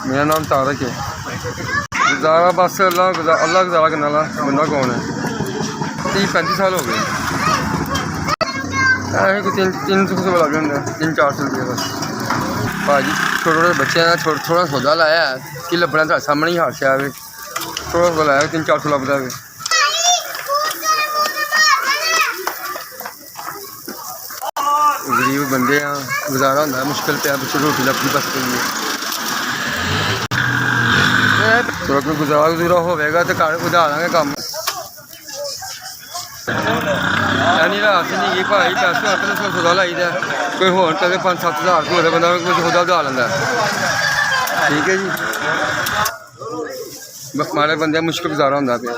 मेरा नाम तारक है। गुजारा बस अल्लाह गुजारा करने वाला बंदा कौन है। 30-35 साल हो गए ऐसे कोई 300 रुपये लग जाते हैं, 300-400 रुपये बस। भाजी छोटे छोटे बच्चे हैं, थोड़ा सौदा लाया है कि लभना तो सामने ही हादसा है। थोड़ा सौदा लाया 300-400 लभदा है। गरीब बंदे हैं, गुजारा होंदा है मुश्किल पे पिछले रोटी लभदी बस के लिए। थोड़ा कोई गुजारा होगा तो घर उधार देंगे काम। नहीं रात नहीं गई भाई, पैसे अपने सौदा लाई दा कोई होर कदे 5-7 हज़ार होर बंदा सौदा उधार लैंदा। ठीक है जी, माड़े बंदे मुश्किल गुजारा होंदा पे।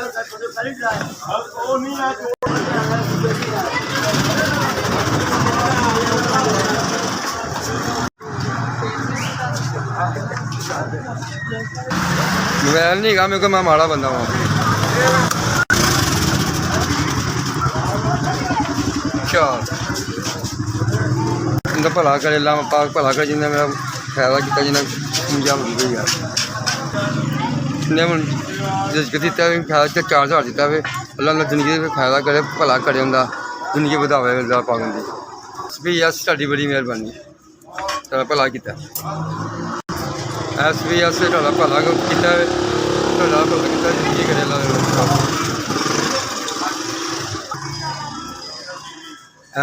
मोबाइल नहीं गा मेरे को, मैं माड़ा बंदा हूँ। अच्छा उनका भला करे अल्लाह पाक, भला करे जिन्हें मेरा फायदा किया, जिन्हें अंजाम दी गई यार। जिन्हें रिज़्क दिता फायदा 4,000 दिता वे, अल्लाह ने जिंदगी फायदा करे, भला करे, उनका जिंदगी बढ़ावे अल्लाह पाक उनकी। SBS साड़ी बड़ी मेहरबानी, तेरा भला किया। SBS भला किया, जिंदगी करे अल्लाह।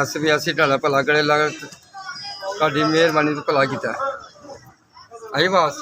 SBS भला करे, मेहरबानी तो भला किया। आई बात।